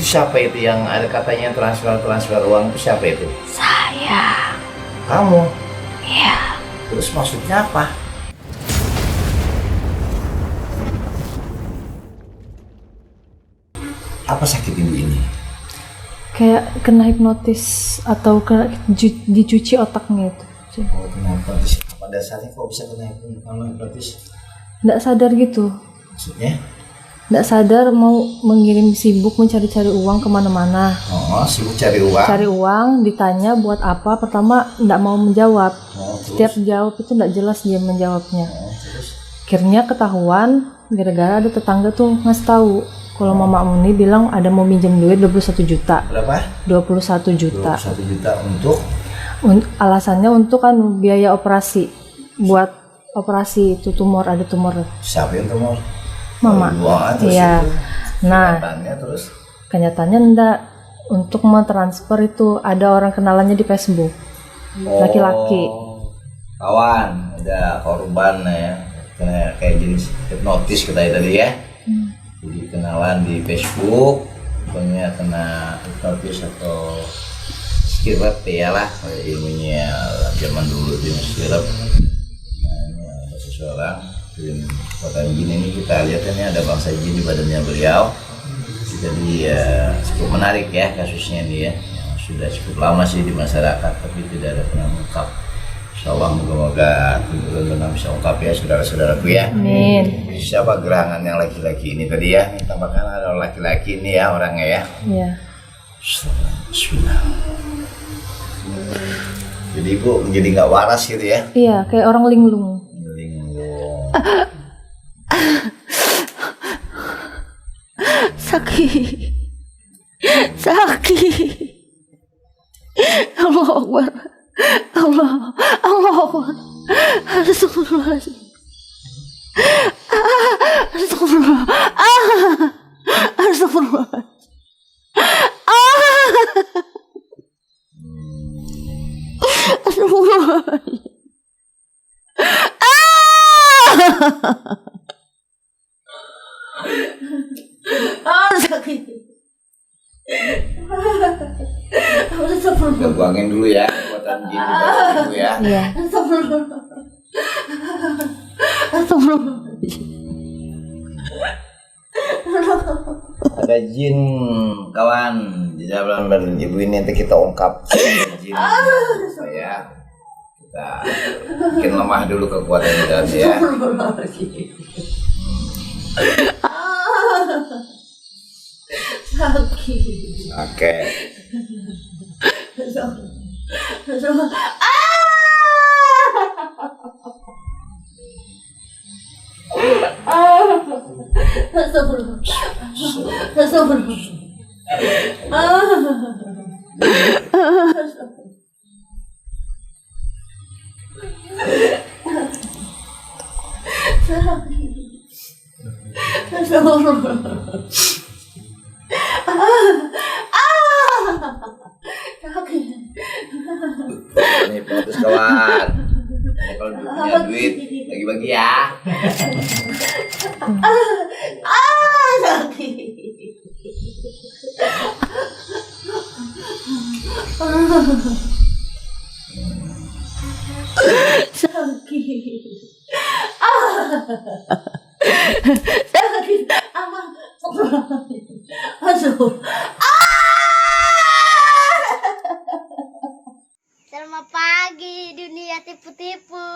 siapa itu yang ada katanya transfer uang itu siapa itu? Saya. Kamu? Iya. Terus maksudnya apa? Apa sakit ibu ini? Kayak kena hipnotis atau dicuci otaknya itu. Oh, kenapa? Apa dasarnya kok bisa kena hipnotis? Nggak sadar gitu. Maksudnya? Nggak sadar mau mengirim, sibuk mencari-cari uang kemana-mana. Oh, sibuk cari uang? Cari uang, ditanya buat apa, pertama nggak mau menjawab. Setiap jawab itu nggak jelas dia menjawabnya. Terus? Akhirnya ketahuan gara-gara ada tetangga tuh ngasih tahu kalau Mama Muni bilang ada mau minjem duit 21 juta. Berapa? 21 juta. 21 juta untuk? Alasannya untuk kan biaya operasi, buat operasi itu tumor, ada tumor. Siapa yang tumor? Mama. Iya. Nah, kenyataannya enggak. Untuk mentransfer itu ada orang kenalannya di Facebook. Laki-laki. Kawan, ada korban ya. Kayak jenis hipnotis kita tadi ya. Jadi kenalan di Facebook, pokoknya kena hipnotis atau skirap ya lah, ilmunya zaman dulu di skirap. Nah, ini ada seseorang kekuatan jin ini, kita lihat ini ada bangsa jin di badannya beliau. Jadi cukup menarik ya kasusnya ini ya. Sudah cukup lama sih di masyarakat tapi tidak ada pernah mengungkap. Insyaallah moga-moga benar-benar bisa ungkap ya saudara-saudaraku ya. Amin. Siapa gerangan yang laki-laki ini tadi ya? Ini tambahkan ada laki-laki ini ya orangnya ya. Iya. Bismillah. Jadi ibu menjadi nggak waras gitu ya? Iya, kayak orang linglung. Sakit. Allah Akbar. Allah Akbar. Astagfirullahaladzim. Astagfirullah. Astagfirullah. Astagfirullah. Sakit. Kita buangin dulu ya kekuatan jin di badan ibu ya. Iya. Ada jin kawan di dalam badan ibu ini, nanti kita ungkap jin supaya kita bikin lemah dulu kekuatan di dalam ya. Oke. Ini putus kawan. Kalau punya duit bagi-bagi ya. Selamat pagi dunia tipu-tipu.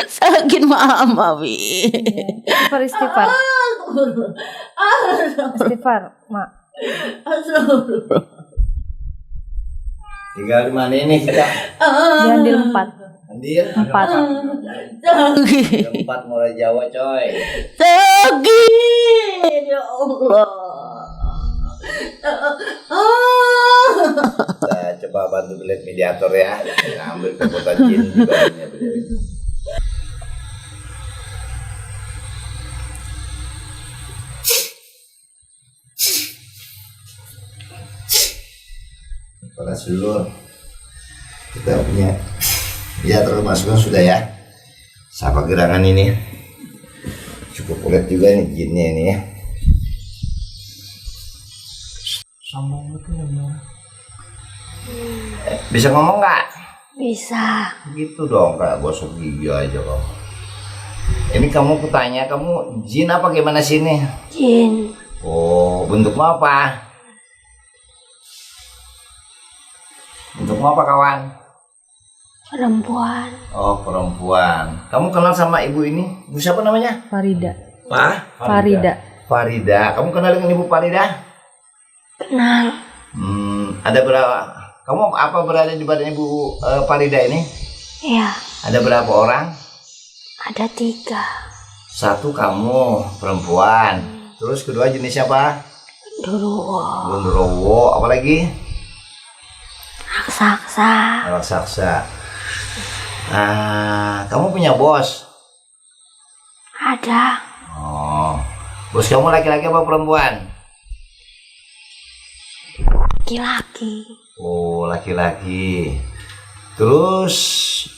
Sakit mama, Wi. Istighfar. Istighfar, Mak. Tinggal di mana ini kita? Di Andil 4. Andil 4. Sakit. 4 Muara Jawa coy. Sakit. Ya Allah. Kita coba bantu beli mediator ya. Kita ambil kekuatan jin di badannya beliau. Para seluruh kita punya mediator masukan sudah ya. Siapa gerangan ini? Cukup ulet juga nih jinnya ini ya. Sombong betul ya. Bisa ngomong nggak? Bisa. Gitu dong, kayak gosok gigi aja kamu. Ini kamu kutanya, kamu jin apa gimana sini? Jin. Oh, bentukmu apa? Bentukmu apa kawan? Perempuan. Oh, perempuan. Kamu kenal sama ibu ini? Ibu siapa namanya? Farida. Pak? Farida. Farida. Kamu kenal dengan ibu Farida? Kenal. Ada berapa? Kamu apa berada di badan ibu Farida ini? Iya. Ada berapa orang? Ada 3. Satu kamu perempuan. Terus kedua jenis siapa? Genderuwo. Genderuwo. Apa lagi? Raksasa. Raksasa. Kamu punya bos? Ada. Oh, bos kamu laki-laki apa perempuan? Laki-laki. Oh, laki-laki. Terus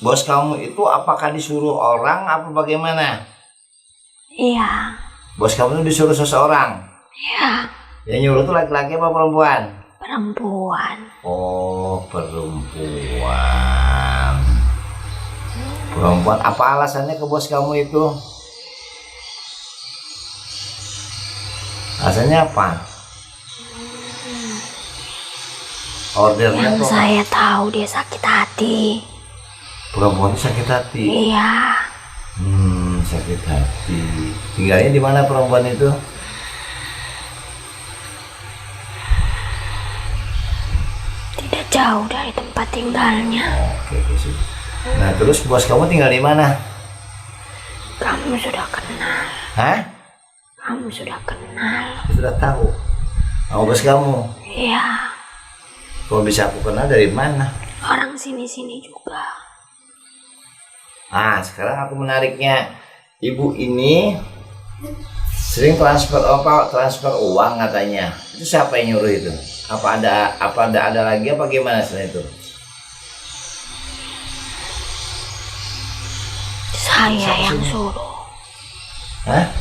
bos kamu itu apakah disuruh orang apa bagaimana? Iya. Bos kamu itu disuruh seseorang? Iya. Yang nyuruh itu laki-laki apa perempuan? Perempuan. Oh, perempuan. Perempuan. Apa alasannya ke bos kamu itu? Alasannya apa? Ordernya Yang tuh saya tahu dia sakit hati. perempuan itu sakit hati. Iya. Sakit hati. Tinggalnya di mana perempuan itu? Tidak jauh dari tempat tinggalnya. Oke, sih. Nah, terus bos kamu tinggal di mana? Kamu sudah kenal. Hah? Kamu sudah kenal. Sudah tahu. Sama bos kamu? Iya. Kok bisa aku kenal dari mana? Orang sini-sini juga. Sekarang aku menariknya. Ibu ini sering transfer uang katanya. Itu siapa yang nyuruh itu? Apa ada lagi apa gimana selain itu? Saya yang suruh. Hah?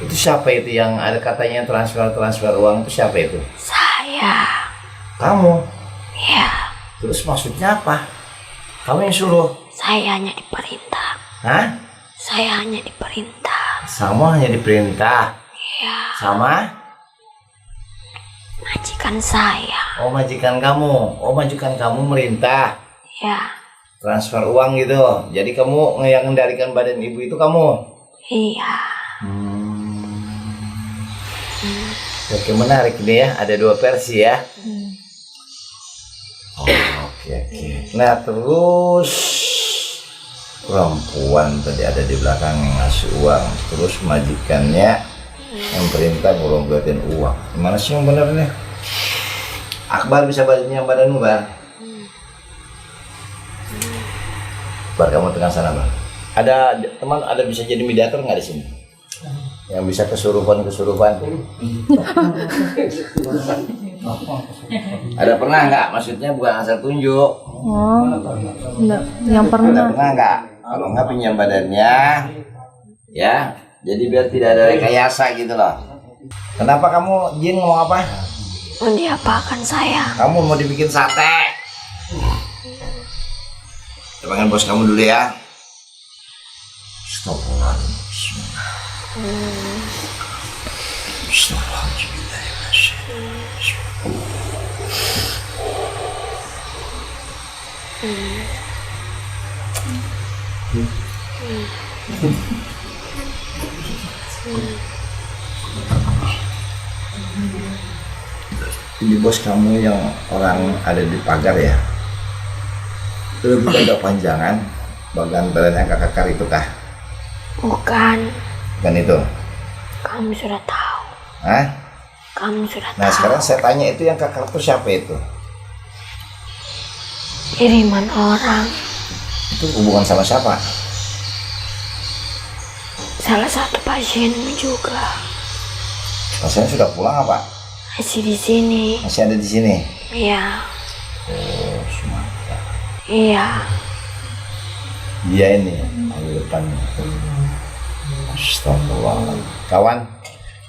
Itu siapa itu yang ada katanya transfer uang itu siapa itu? Saya. Kamu? Iya. Terus maksudnya apa? Kamu yang suruh? Saya hanya diperintah. Hah? Saya hanya diperintah. Sama hanya diperintah? Iya. Sama? Majikan saya. Oh, majikan kamu. Oh, majikan kamu merintah. Ya. Transfer uang gitu. Jadi kamu yang mengendalikan badan ibu itu kamu? Iya. Oke, menarik nih ya. Ada 2 versi ya. Oke. Nah, terus perempuan tadi ada di belakang yang ngasih uang. Terus majikannya yang perintah ngulonggatin uang. Gimana sih yang benar nih? Akbar bisa balikin yang badanmu, Bar? Bar, kamu tengah sana, Bar. Ada teman ada bisa jadi mediator nggak di sini? Yang bisa kesurupan. Ada pernah nggak? Maksudnya bukan asal tunjuk. Oh, enggak. Yang Ada pernah. pernah nggak? Kalau nggak pinjam badannya, ya. Jadi biar tidak ada rekayasa gitu loh. Kenapa kamu Jin ngomong apa? Mau diapakan saya? Kamu mau dibikin sate? Kita panggil bos kamu dulu ya. Astagfirullahaladzim. Ini bos kamu yang orang ada di pagar ya? Itu agak panjangan, bagian badannya kakak itu kah? Bukan. Bukan itu? Kamu sudah tahu. Hah? Kamu sudah Nah tahu. sekarang saya tanya, itu yang kakak itu siapa itu? Kiriman orang. Itu hubungan sama siapa? Salah satu pasienmu juga. Pasien sudah pulang apa? Masih di sini. Masih ada di sini? Iya. Oh, Sumatera. Iya. Iya ini minggu depan. Astagfirullah. Kawan,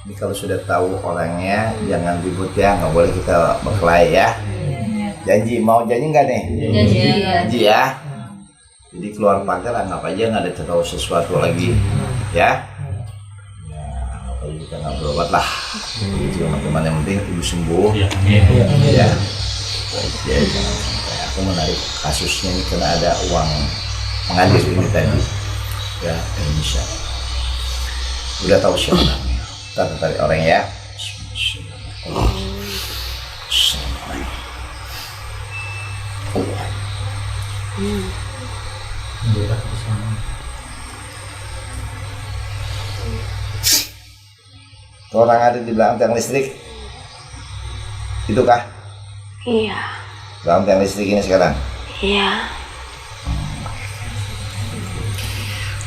ini kalau sudah tahu orangnya jangan ribut ya, nggak boleh kita berkelahi ya. Janji, mau janji nggak nih? Janji ya. Jadi keluar pagar anggap aja nggak ada tahu sesuatu lagi ya. Kalau kita nggak berobat lah. Jadi teman-teman yang penting ibu sembuh. Ya. Ya, jangan sampai aku menarik kasusnya ini karena ada uang mengalir ini tadi. Ya, Indonesia. Udah tahu siapa namanya. Kita tarik orang ya. Orang ada di belakang tiang listrik. Itu kah? Iya. Belakang tiang listrik ini sekarang. Iya.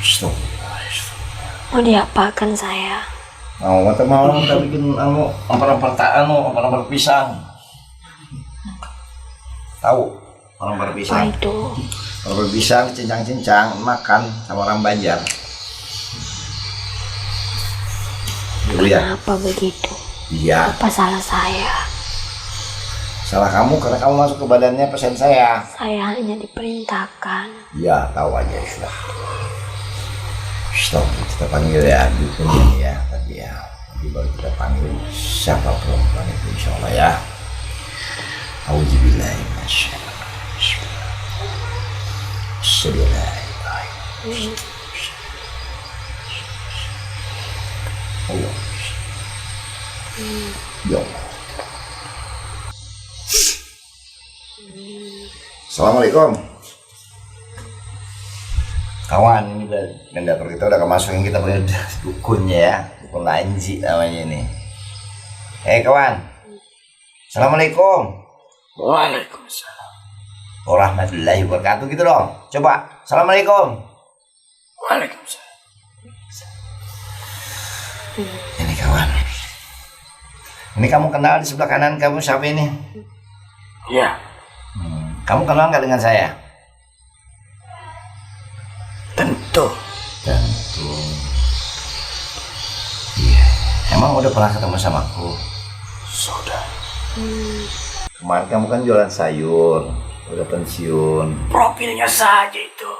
Stop. Mau diapakan saya? Mau kita bikin ampar-ampar pisang. Tahu ampar Apa pisang? itu? Ampar pisang cincang-cincang makan sama orang Banjar. Dulu ya. Kenapa begitu? Iya. Apa salah saya? Salah kamu karena kamu masuk ke badannya pasien saya. Saya hanya diperintahkan. Iya, tahu aja sudah. Stop, kita panggil ya dukunnya nih ya tadi ya. Nanti baru kita panggil siapa perempuan itu insya Allah ya. Auzubillahi minasyaitonir rajim. Allah. Ya Allah. Assalamualaikum. Kawan, ini dapur kita udah kemasukin, kita punya dukunnya ya, dukun Lanji namanya ini. Kawan, assalamualaikum. Waalaikumsalam. Warahmatullahi wabarakatuh gitu dong. Coba, assalamualaikum. Waalaikumsalam. Ini kawan. Ini kamu kenal di sebelah kanan kamu siapa ini? Ya, Kamu kenal nggak dengan saya? tentu. Tentu. Iya. Emang udah pernah ketemu sama aku? Sudah. Kemarin kamu kan jualan sayur, udah pensiun. Profilnya saja itu.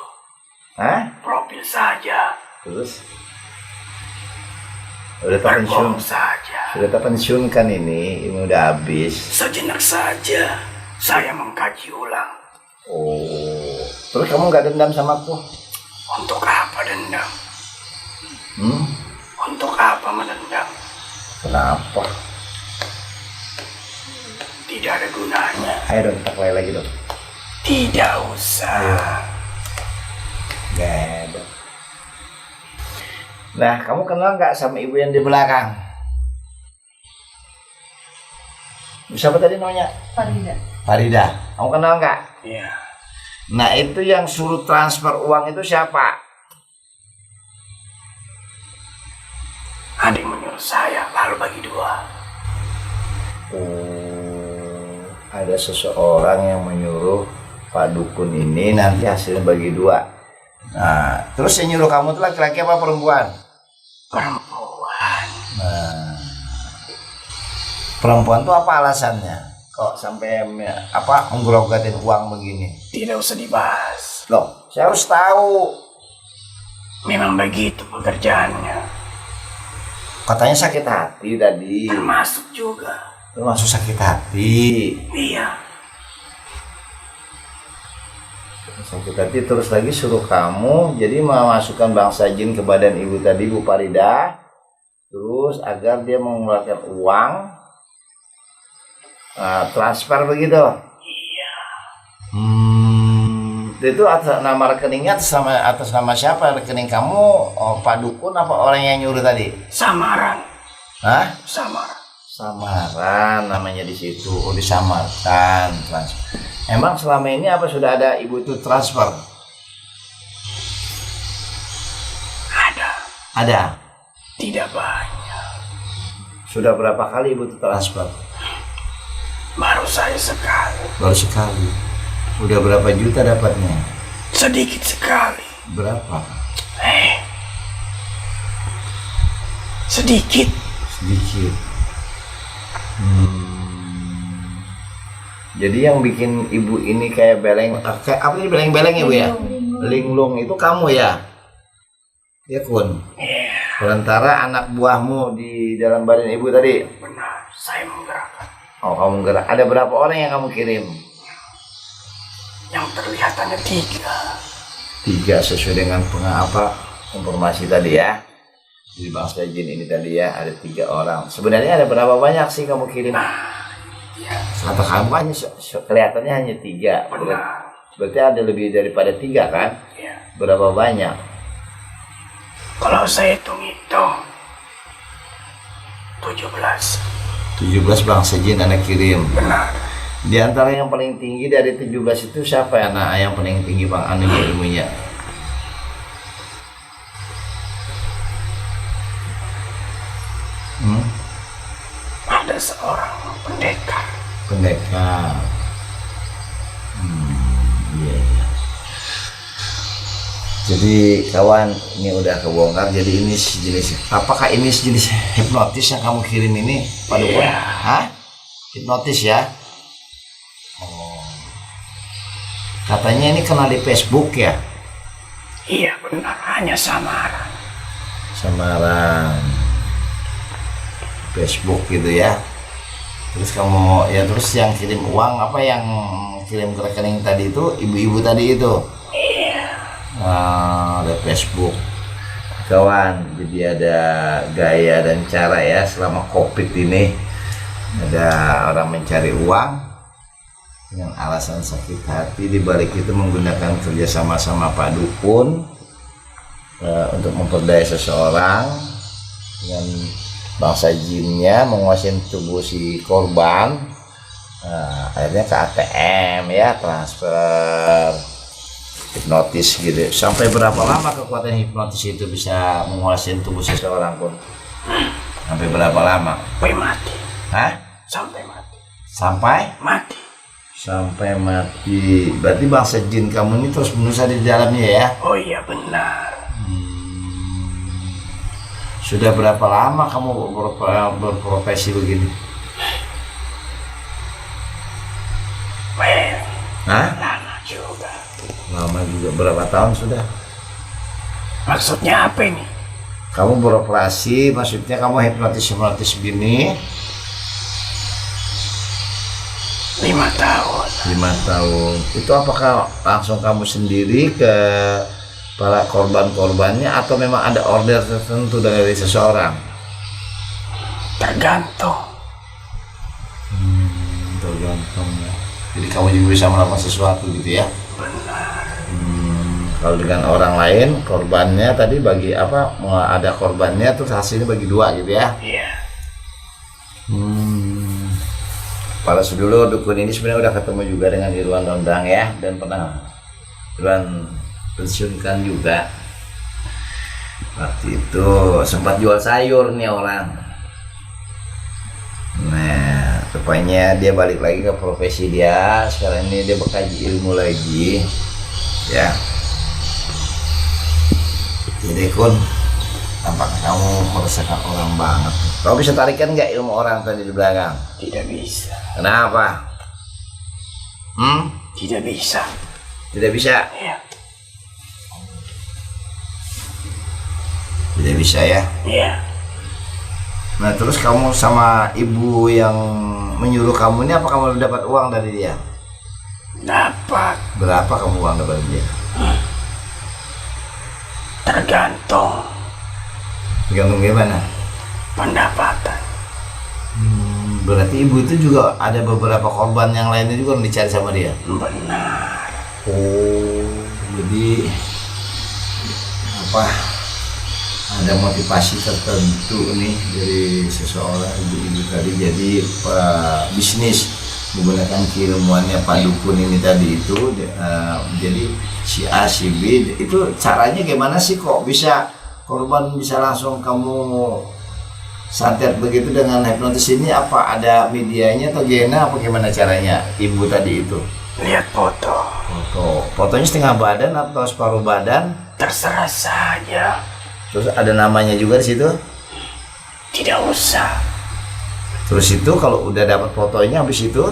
Hah? Profil saja. Terus? Udah pensiun? Berbohong saja. Sudah terpensiunkan ini udah habis. Sejenak saja. Saya mengkaji ulang. Oh, terus kamu nggak dendam sama aku? Untuk apa dendam? Untuk apa menendam? Kenapa? Tidak ada gunanya. Ayo dong kita play lagi dong. Tidak usah. Gak ada. Nah, kamu kenal nggak sama ibu yang di belakang? Siapa tadi namanya? Farida. Kamu kenal nggak? Iya. Nah, itu yang suruh transfer uang itu siapa? Ada yang menyuruh saya lalu bagi dua. Oh, ada seseorang yang menyuruh Pak Dukun ini nanti hasilnya bagi dua. Nah, terus yang nyuruh kamu itu laki-laki apa perempuan? Perempuan. Nah, perempuan tuh apa alasannya? Kok sampai menggerogatin uang begini? Tidak usah dibahas. Loh, saya harus tahu. Memang begitu pekerjaannya. Katanya sakit hati tadi. Termasuk juga. Termasuk sakit hati. Iya. Sakit hati terus lagi suruh kamu jadi memasukkan bangsa jin ke badan ibu tadi, Bu Farida. Terus agar dia mengeluarkan uang. Transfer begitu. Iya. Itu atas nama rekeningnya atas nama siapa? Rekening kamu, Pak Dukun apa orang yang nyuruh tadi? Samaran. Hah? Samaran. Samaran namanya di situ. Oh, disamarkan transfer. Emang selama ini apa sudah ada ibu itu transfer? Ada. Ada. Tidak banyak. Sudah berapa kali ibu itu transfer? Baru saya sekali. Baru sekali. Udah berapa juta dapatnya? Sedikit sekali. Berapa? Sedikit. Sedikit. Jadi yang bikin ibu ini kayak beleng, kayak apa sih beleng-beleng ya bu ya? Linglung itu kamu ya? Ya Kun. Perantara anak buahmu di dalam badan ibu tadi. Benar, saya menggerakkan. Oh kamu gerak. Ada berapa orang yang kamu kirim? Yang terlihat hanya 3. 3 sesuai dengan informasi tadi ya. Di bangsa jin ini tadi ya ada 3 orang. Sebenarnya ada berapa banyak sih kamu kirim? Ya, Kata kamu hanya kelihatannya hanya 3. Berarti ada lebih daripada 3 kan? ya. Berapa banyak? Kalau saya hitung-hitung 17. 17 bangsa jin anak kirim. Benar. Di antara yang paling tinggi dari 17 itu siapa ya anak yang paling tinggi bang anu ilmunya? Ada seorang pendekar. Pendekar. Iya, iya. Jadi kawan ini udah kebongkar. Jadi ini sejenis. Apakah ini sejenis hipnotis yang kamu kirim ini? Pada Hah? Hipnotis ya? Oh. Katanya ini kenal di Facebook ya? Iya benar, hanya samaran. Samaran. Facebook gitu ya. Terus kamu ya terus yang kirim uang apa yang kirim ke rekening tadi itu ibu-ibu tadi itu. Iya. Ada Facebook. Kawan, jadi ada gaya dan cara ya selama Covid ini. Ada orang mencari uang dengan alasan sakit hati, di balik itu menggunakan kerjasama sama Pak Dukun untuk memperdaya seseorang dengan bangsa jinnya menguasai tubuh si korban. Akhirnya ke ATM ya, transfer hipnotis gitu. Sampai berapa lama kekuatan hipnotis itu bisa menguasai tubuh seseorang pun? Sampai berapa lama? Sampai mati. Hah? Sampai mati. Sampai? Mati. Sampai mati. Berarti bangsa jin kamu ini terus menerus ada di dalamnya ya? Oh iya benar. Sudah berapa lama kamu berprofesi begini? Well, Hah? lama juga. Lama juga. Berapa tahun sudah? Maksudnya apa ini? Kamu beroperasi, maksudnya kamu hipnotis begini 5 tahun. 5 tahun. Itu apakah langsung kamu sendiri ke para korban-korbannya atau memang ada order tertentu dari seseorang? Tergantung. Tergantung ya. Jadi kamu juga bisa melakukan sesuatu gitu ya? Benar. Kalau dengan orang lain korbannya tadi bagi apa? Ada korbannya terus hasilnya bagi 2 gitu ya? Iya. Pada dulu dukun ini sebenarnya udah ketemu juga dengan Irwan Dondang ya, dan pernah Irwan pensiunkan juga. Waktu itu sempat jual sayur nih orang. Nah, rupanya dia balik lagi ke profesi dia. Sekarang ini dia berkaji ilmu lagi, ya. Jadi Kun, tampaknya kamu meresahkan orang banget. Kamu bisa tarikan nggak ilmu orang tadi di belakang? Tidak bisa. Kenapa? Tidak bisa. Tidak bisa? Iya. Tidak bisa ya? Iya. Nah terus kamu sama ibu yang menyuruh kamu ini, apa kamu dapat uang dari dia? Dapat. Berapa kamu uang dapat dari dia? Tergantung Tergantung gimana? pendapatan. Berarti ibu itu juga ada beberapa korban yang lainnya juga yang dicari sama dia? Benar. Oh, jadi apa? Ada motivasi tertentu nih dari seseorang ibu-ibu tadi, jadi bisnis menggunakan keilmuannya Pak Dukun ini tadi itu. Jadi si A si B itu caranya gimana sih kok bisa korban bisa langsung kamu santet begitu dengan hipnotis ini? Apa ada medianya atau gimana, apa gimana caranya ibu tadi itu? Lihat foto. Foto Oh, fotonya setengah badan atau separuh badan? Terserah saja. Terus ada namanya juga di situ? Tidak usah. Terus itu kalau udah dapat fotonya habis itu?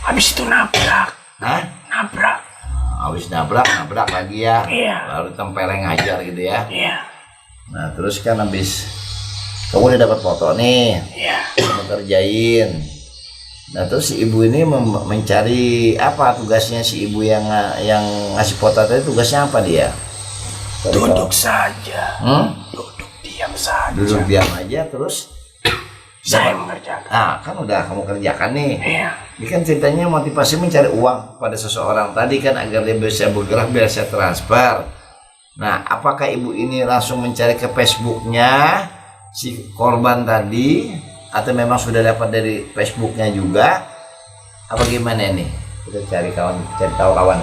Habis itu nabrak. Hah? Nabrak. Habis nabrak lagi ya? Iya. Lalu tempeleng ngajar gitu ya? Iya. Nah terus kan habis kamu udah dapat foto nih, Iya. kamu kerjain. Nah terus si ibu ini mencari apa tugasnya, si ibu yang ngasih foto tadi tugasnya apa dia? Tadi Duduk kalau- saja. Duduk diam saja. Duduk diam aja terus. Saya mengerjakan. Ah kan udah kamu kerjakan nih. Iya. Ini kan ceritanya motivasi mencari uang pada seseorang tadi kan agar dia bisa bergerak, bisa transfer. Nah, apakah ibu ini langsung mencari ke Facebooknya si korban tadi atau memang sudah dapat dari Facebooknya juga? Apa gimana nih? Kita cari tahu kawan.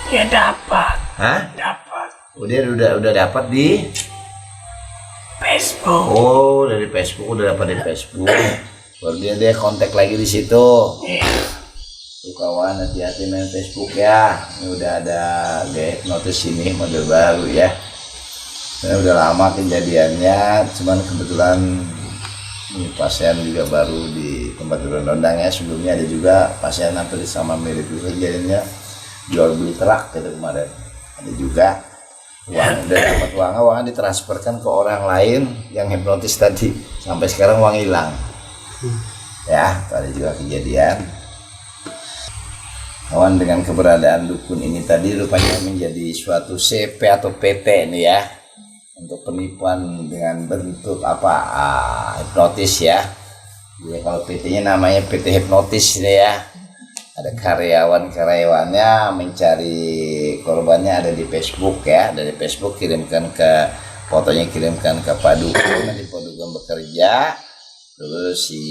Ya dapat. Hah? Dapat. Udah dapat di Facebook. Oh, dari Facebook udah dapat dari Facebook. Baru dia kontak lagi di situ. Iya. Tuh kawan, hati-hati main Facebook ya. Ini udah ada notice ini model baru ya. Ini udah lama kejadiannya, cuman kebetulan ini pasien juga baru di tempat rendang ya. Sebelumnya ada juga pasien hampir sama mirip juga kejadiannya, jual beli truk gitu kemarin. Ada juga uang udah dapat uangnya ditransferkan ke orang lain yang hipnotis tadi. Sampai sekarang uang hilang. Ya, ada juga kejadian. Kawan, dengan keberadaan dukun ini tadi rupanya menjadi suatu CP atau PT nih ya, untuk penipuan dengan bentuk hipnotis ya. Jadi kalau PT-nya namanya PT hipnotis nih ya. Ada karyawannya mencari korbannya ada di Facebook ya. Dari Facebook kirimkan ke fotonya, kirimkan ke Pak Dukun, nanti Pak Dukun bekerja. Terus si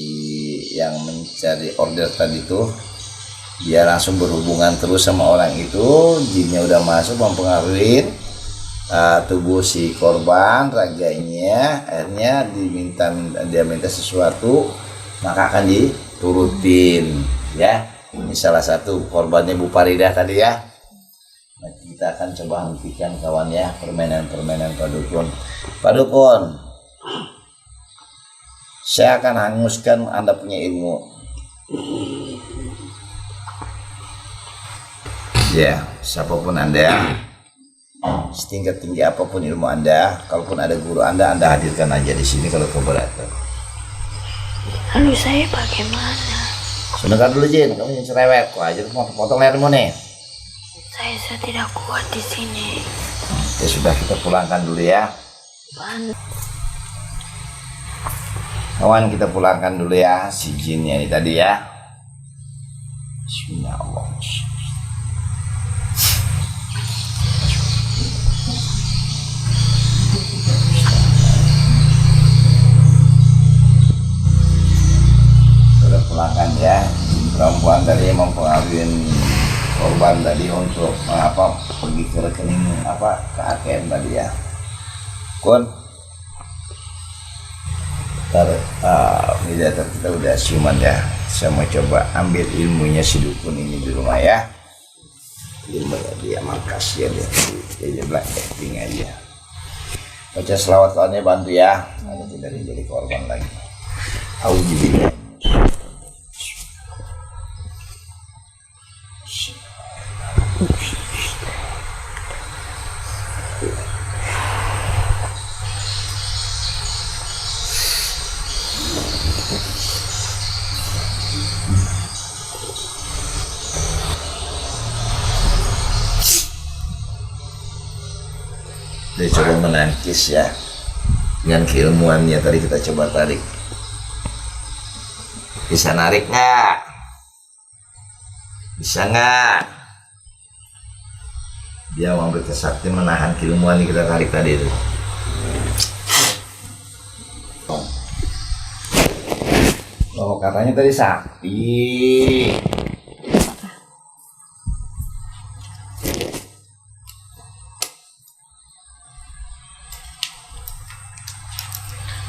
yang mencari order tadi tuh dia langsung berhubungan terus sama orang itu, jinnya udah masuk mempengaruhi tubuh si korban, raganya, akhirnya dia minta sesuatu maka akan diturutin ya. Ini salah satu korbannya Bu Farida tadi ya. Nah, kita akan coba hentikan kawan ya permainan Pak Dukun. Pak Dukun, saya akan hanguskan Anda punya ilmu. Ya, siapapun Anda, setingkat tinggi apapun ilmu Anda, kalaupun ada guru Anda hadirkan aja di sini kalau keberatan. Lalu saya bagaimana? Sebentar dulu Jin, kamu jangan cerewet, kok aja mau potong lehermu nih. Saya tidak kuat di sini. Ya sudah, kita pulangkan dulu ya. Kawan, kita pulangkan dulu ya si jinnya ini tadi ya. Bismillahirrahmanirrahim. Sudah pulangkan ya. Perempuan tadi mempengaruhi korban tadi untuk pergi ke rekening ke ATM tadi ya. Kun, mediator kita udah siuman ya. Saya mau coba ambil ilmunya si dukun ini di rumah ya. Ilmunya dia mangkas ya, dia black acting aja. Baca selawat kawannya, bantu ya. Ada tidak jadi korban lagi. Auzubillah. Dia coba menangkis ya, dengan keilmuannya tadi kita coba tarik. Bisa narik nggak? Bisa nggak? Dia mau berkesaktian menahan keilmuan yang kita tarik tadi itu. Oh, katanya tadi sakti.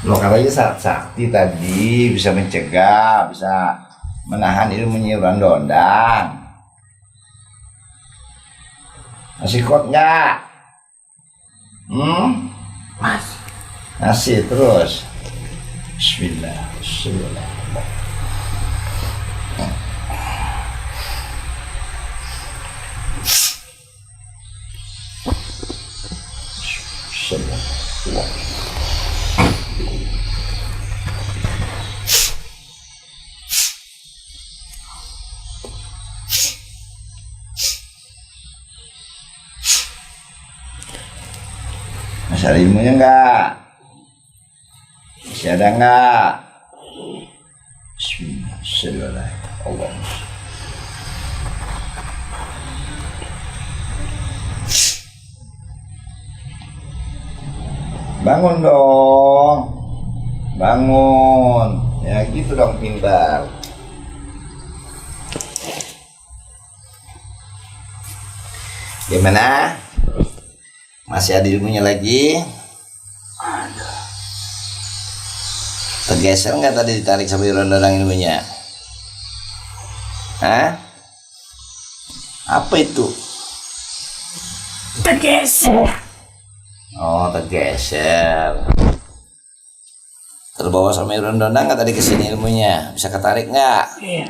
Loh, katanya saat sakti tadi bisa mencegah, bisa menahan ilmu nyuran dondang. Masih kuat nggak? Masih terus. Bismillah. Bismillah. Bismillah. Masih ada ilmunya enggak? Masih ada enggak? Bismillah. Allah. Bangun dong. Bangun. Ya gitu dong, pintar. Gimana? Masih ada ilmunya lagi? Ada. Tergeser nggak tadi ditarik sampai rendang ilmunya? Hah? Apa itu? Tergeser. Oh, tergeser. Terbawa sampai rendang nggak tadi kesini ilmunya? Bisa ketarik nggak? Iya.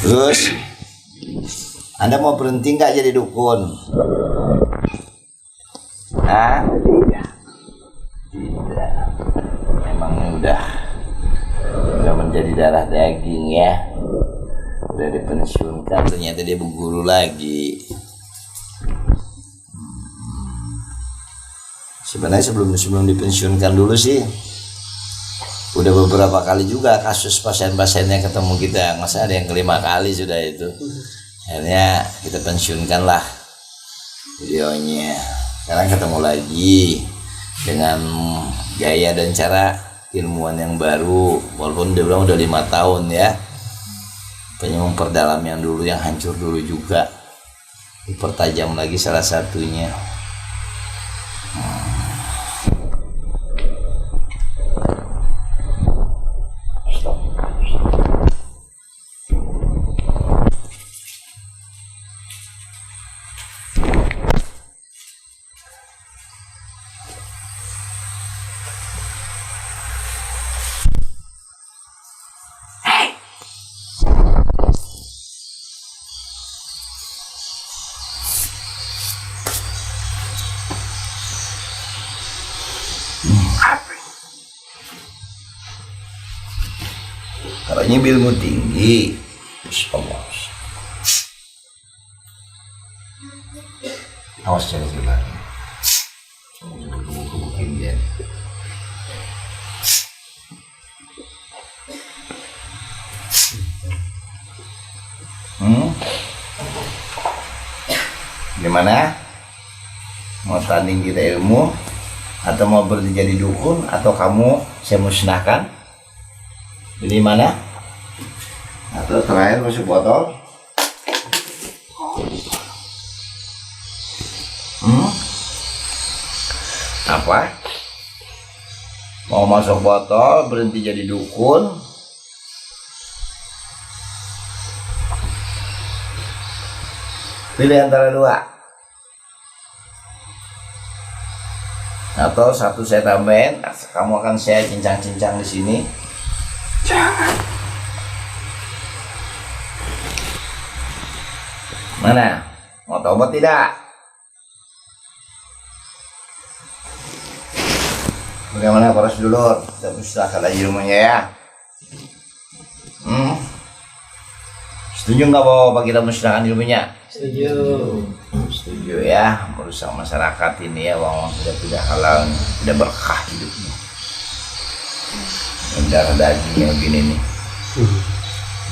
Terus, Anda mau berhenti nggak jadi dukun? Hah? Tidak. Memang udah menjadi darah daging ya. Udah dipensiunkan, ternyata dia berguru lagi. Sebenarnya sebelum dipensiunkan dulu sih, udah beberapa kali juga kasus pasien-pasiennya ketemu kita. Masa ada yang kelima kali sudah itu. Akhirnya kita pensiunkan lah videonya. Sekarang ketemu lagi dengan gaya dan cara ilmuwan yang baru. Walaupun dia bilang udah 5 tahun ya, pengen memperdalam yang dulu, yang hancur dulu juga, dipertajam lagi salah satunya. Katanya ilmu tinggi. Bismillah. Awas jangan sebelah. Gebuk-gebukin dia. Gimana? Mau tanding kita ilmu atau mau berhenti jadi dukun, atau kamu saya musnahkan? Jadi mana? Atau terakhir masuk botol? Apa? Mau masuk botol, berhenti jadi dukun? Pilih antara dua. Atau satu saya tambahin, kamu akan saya cincang-cincang di sini. Jangan. Mana? Mau tobat tidak? Bagaimana para sedulur? Kita musnahkan aja rumahnya ya. Setuju nggak bahwa kita musnahkan ilmunya? Setuju. Setuju ya. Merusak masyarakat ini ya, wong sudah tidak halal, tidak berkah hidupnya. Darah daging yang begini nih.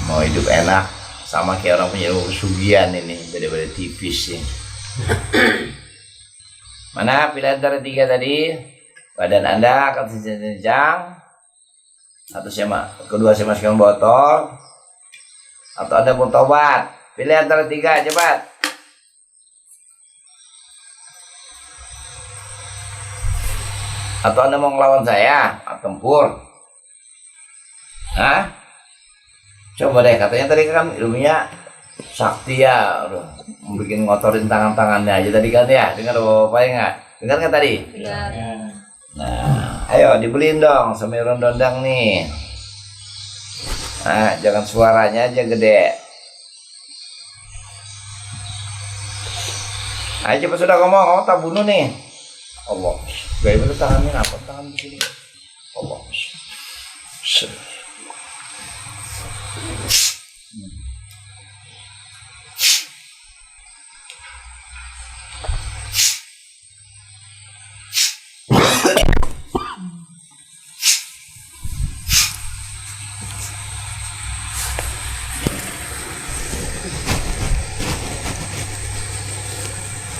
Mau hidup enak sama kayak orang punya ilmu pesugihan ini, beda-beda tipis sih. Mana pilihan antara 3 tadi? Badan Anda akan senjang, atau kedua saya masukkan botol, atau Anda mau tobat. Pilih antara 3, cepat. Atau Anda mau ngelawan saya, tempur. Hah? Coba deh, katanya tadi kan ilmunya sakti ya, udah bikin ngotorin tangan-tangannya aja tadi kan ya. Dengar Bapak ya nggak? Dengar kan tadi? Iya. Nah, ayo dibeliin dong Semirun Dondang nih. Nah, jangan suaranya aja gede. Ayo cepat sudah ngomong, tak bunuh nih. Allah, gaya bener tangannya apa? Tangan di sini. Allah.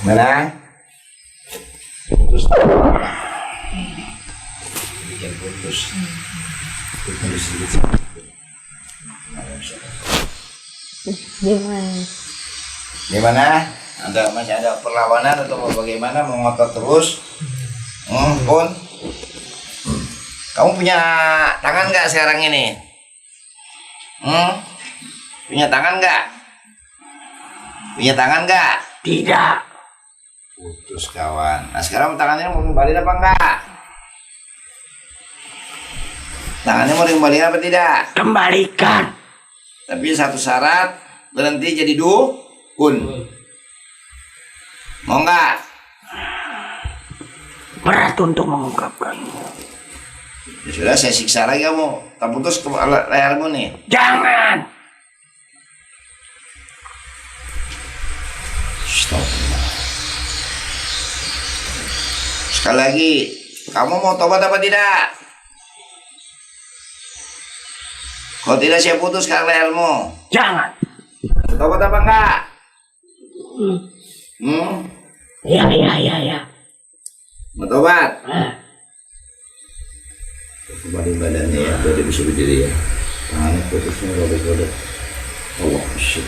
Mana? Putus. Bikin putus. Putus sedikit. Gimana? Masih ada perlawanan atau bagaimana? Mau ngotot terus? Pun. Kamu punya tangan nggak sekarang ini? Punya tangan nggak? Punya tangan nggak? Tidak. Putus kawan. Nah sekarang tangannya mau kembali apa enggak? Tangannya mau dikembalikan apa tidak? Kembalikan. Tapi satu syarat, berhenti jadi dukun. Mau enggak? Berat untuk mengungkapkannya. Ya sudah, saya siksa lagi kamu. Tak putus ke lehermu nih. Jangan. Stop. Sekali lagi, kamu mau tobat apa tidak? Kalau tidak saya putus ke lehermu. Jangan. Tobat apa enggak? Ya. Mau tobat? Kembali badannya ya, udah bisa berdiri ya. Tangannya putusnya robek-robek. Allah, shit.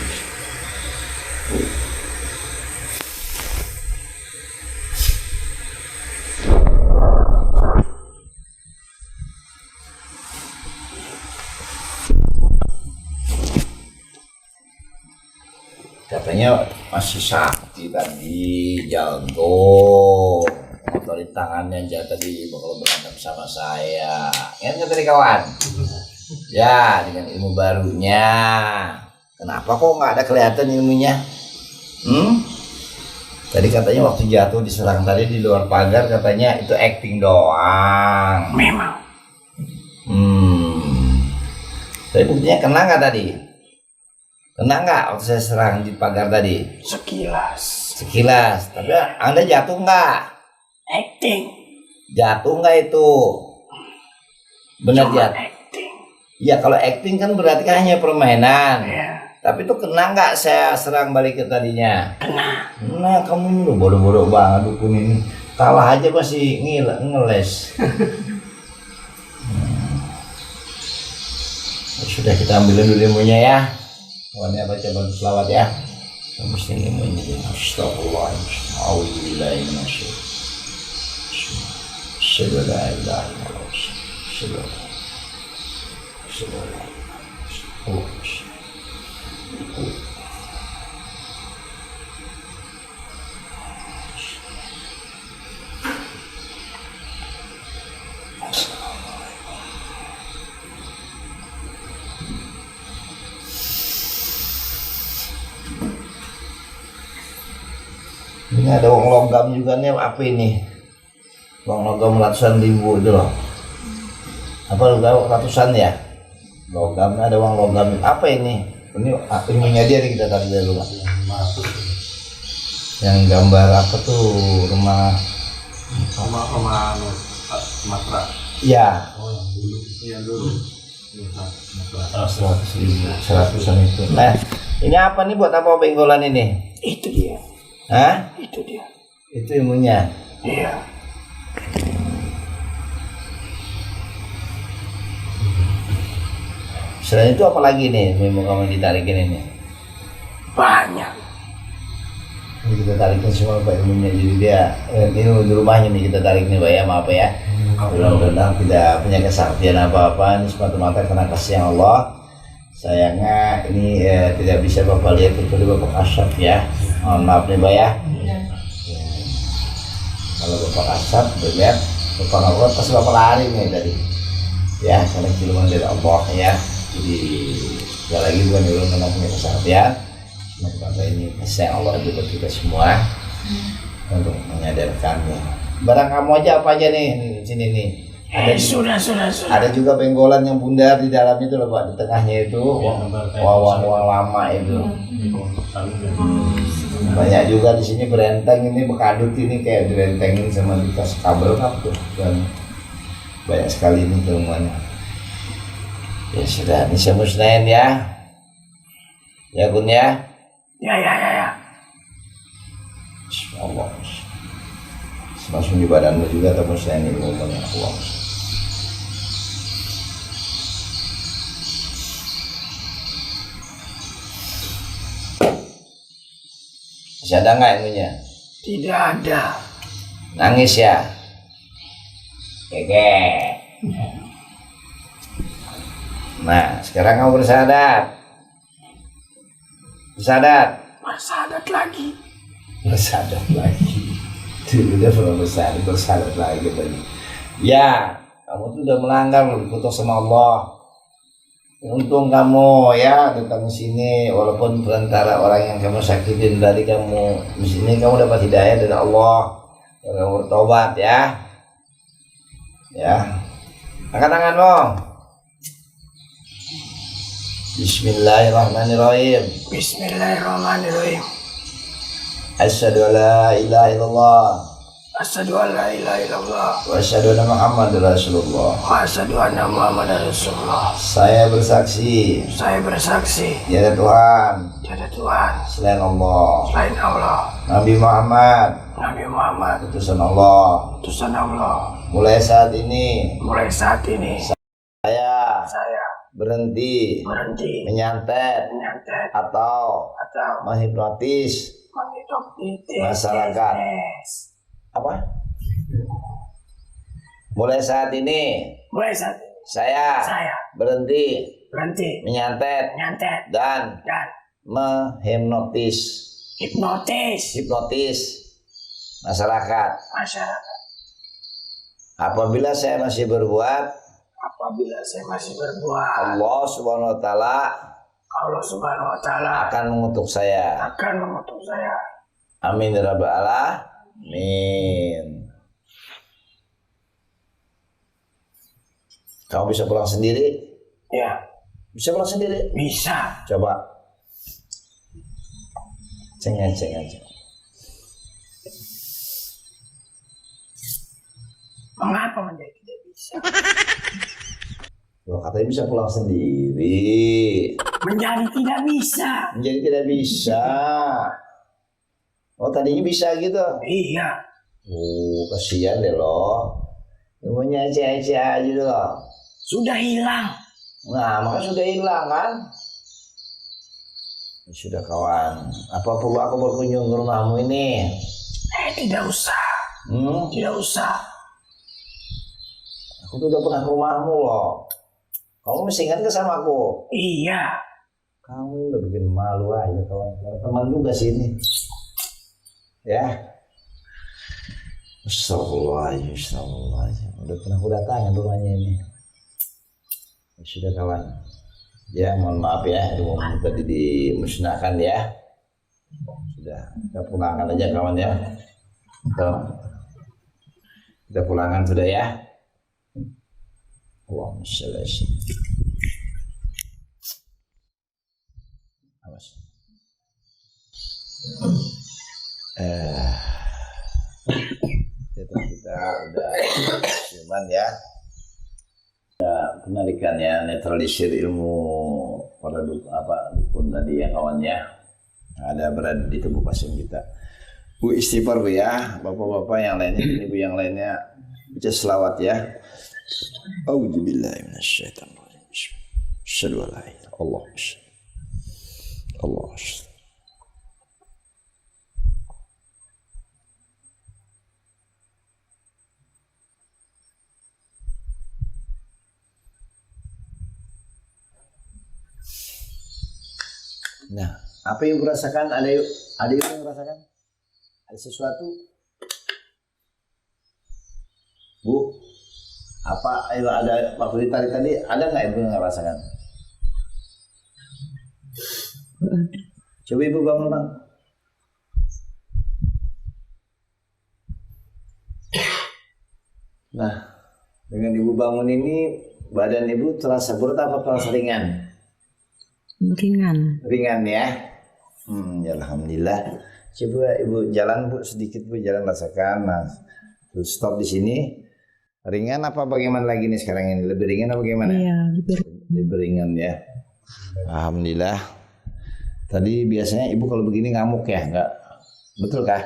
Katanya masih sakti tadi, jago. Motorin tangannya aja tadi bakal berantem sama saya. Ingat nggak tadi kawan? Ya, dengan ilmu barunya. Kenapa kok nggak ada kelihatan ilmunya? Tadi katanya waktu jatuh diserang tadi di luar pagar katanya itu acting doang. Memang. Tapi buktinya kena nggak tadi? Kena nggak waktu saya serang di pagar tadi? Sekilas. Sekilas. Tapi Anda jatuh nggak? Acting. Jatuh nggak itu? Benar Cuma jatuh? acting. Ya kalau acting kan berarti kan hanya permainan. Ya. Tapi itu kena nggak saya serang balik ke tadinya? Kena. Nah kamu ini bodoh-bodoh banget dukun ini. Kalah aja masih ngeles. Sudah kita ambilin dulu ilmunya ya. Kawannya baca bantu selawat ya. Kamu mesti ilmunya. Astagfirullahaladzim. A'udzubillahi minasyaitonir rajim. Asyhadu an la ilaha illallah. Asyhadu an la ilaha illallah. Ini ada uang logam juga nih, apa ini? Uang logam ratusan ribu itu loh. Apa logam ratusan ya? Logam, ada uang logam. Apa ini? Ini ininya dia nih, kita tarik dulu Pak. Yang gambar apa tuh rumah Matra. ya. Oh yang dulu. Yang dulu. 100.000 itu. Nah, ini apa nih, buat apa benggolan ini? Itu dia. Hah? Itu dia. Itu ilmunya. Iya. Selain itu apa lagi nih yang mau kamu ditarikin ini? Banyak. Ini kita tarikin semua Pak ilmunya, jadi dia ini di rumahnya nih kita tarik nih Pak ya, maaf ya. Mudah-mudahan tidak punya kesaktian apa-apa, ini semata-mata karena kasih yang Allah. Sayangnya ini tidak bisa Bapak lihat kecuali Bapak kasap ya. Mohon maaf nih Mbak ya. Kalau Bapak kasap lihat Bapak ngeliat pasti Bapak lari nih tadi. Ya, karena cuma dari Allah ya. Jadi sekali lagi bukan dulu memang punya kesehatan. Semoga ini kasih Allah juga kita semua untuk menyadarkannya. Barang kamu aja apa aja nih di sini nih. Ada Sudah. Ada juga penggolan yang bundar di dalam itu loh Pak, di tengahnya itu uang lama itu. Banyak juga di sini berenteng ini bekadut ini kayak direntengin sama dikasih kabel kap tuh dan banyak sekali ini temuannya. Ya sudah, ini saya musnahin ya. Ya Gun ya. Ya. Allah. Langsung di badanmu juga atau musnahin ini ngomongnya Allah. Masih ada nggak ilmunya? Tidak ada. Nangis ya? Keke. Nah, sekarang kamu bersadat. Bersadat lagi. Bersadat lagi. Dulu udah pernah bersadat lagi tadi. Ya, kamu tuh udah melanggar, dikutuk sama Allah. Untung kamu ya datang sini walaupun perantara orang yang kamu sakitin dari kamu di sini kamu dapat hidayah dari Allah. Kamu bertobat ya. Ya. Angkat tanganmu. Bismillahirrahmanirrahim. Bismillahirrahmanirrahim. Asyhadu an la ilaha illallah Asyhadu an la ilaha illallah wa asyhadu anna Muhammadar Rasulullah. wa asyhadu anna Muhammadar Rasulullah. Saya bersaksi Saya bersaksi tiada Tuhan tiada Tuhan selain Allah. selain Allah. Nabi Muhammad Nabi Muhammad utusan Allah. utusan Allah. Mulai saat ini Mulai saat ini saya saya berhenti menyantet menyantet atau atau menghipnotis masyarakat. Apa? Mulai saat ini Mulai saat ini saya berhenti menyantet menyantet dan dan menghipnotis hipnotis masyarakat. Apabila saya masih berbuat, Allah Subhanahu wa taala akan mengutuk saya. Amin ya rabbal alamin. Kamu bisa pulang sendiri? Ya, Bisa pulang sendiri? bisa. Coba. Ceng. Mengapa menjadi tidak bisa? Loh, katanya bisa pulang sendiri. Menjadi tidak bisa. Menjadi tidak bisa. Oh, tadinya bisa gitu. Iya. Kasihan deh loh. Ilmunya ece-ece aja loh. Sudah hilang. Nah, maka sudah hilang kan? Ya sudah kawan. Apa perlu aku berkunjung ke rumahmu ini? Tidak usah. Tidak usah. Aku tuh udah pernah ke rumahmu loh. Kamu masih ingat ke sama aku? Iya. Kamu udah bikin malu aja kawan. Teman juga sini. Ya. Astagfirullahaladzim. Udah pernah aku datangin rumahnya ini. Ya sudah kawan. Ya mohon maaf ya. Rumahmu tadi dimusnahkan ya. Sudah. Kita pulangkan aja kawan ya. Kita pulangkan sudah ya. Allahumma sholli ala sayyidina. Awas. Kita udah cuman ya. Penarikan ya, netralisir ilmu para dukun tadi ya kawan ya. Ada berada di tubuh pasien kita. Bu istighfar Bu ya, bapak-bapak yang lainnya, ibu yang lainnya baca selawat ya. A'udzubillahi minasyaitonirrajim. Asyhadu an la ilaha illallah. Allah. Nah, apa yang ibu rasakan? Ada ibu yang merasakan? Ada sesuatu? Bu, apa ayo ada waktu ditarik tadi ada nggak ibu yang merasakan? Coba ibu bangun bang. Nah, dengan ibu bangun ini badan ibu terasa berat apa terasa ringan? Ringan. Ringan ya. Ya alhamdulillah. Coba ibu jalan bu sedikit bu jalan rasakan. Nah, terus stop di sini. Ringan apa bagaimana lagi nih sekarang ini? Lebih ringan apa bagaimana? Iya, Lebih ringan ya. Alhamdulillah. Tadi biasanya ibu kalau begini ngamuk ya, enggak? Betul kah?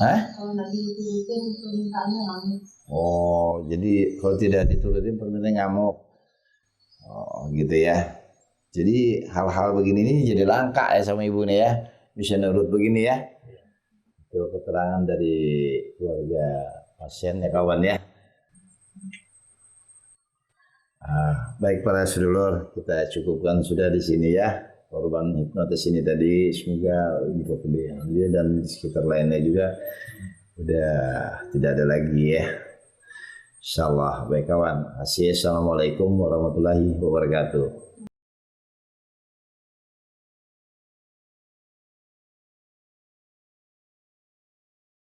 Hah? Kalau nggak diturutin permintaannya ngamuk. Oh, jadi kalau tidak diturutin permintaan ngamuk. Oh, gitu ya. Jadi hal-hal begini ini jadi langka ya sama ibu nih ya. Bisa nurut begini ya. Itu keterangan dari keluarga pasien ya kawan ya. Baik para sedulur, kita cukupkan sudah di sini ya. Korban hipnotis ini tadi semoga bisa dia dan di sekitar lainnya juga udah tidak ada lagi ya. Insyaallah baik kawan. Assalamualaikum warahmatullahi wabarakatuh.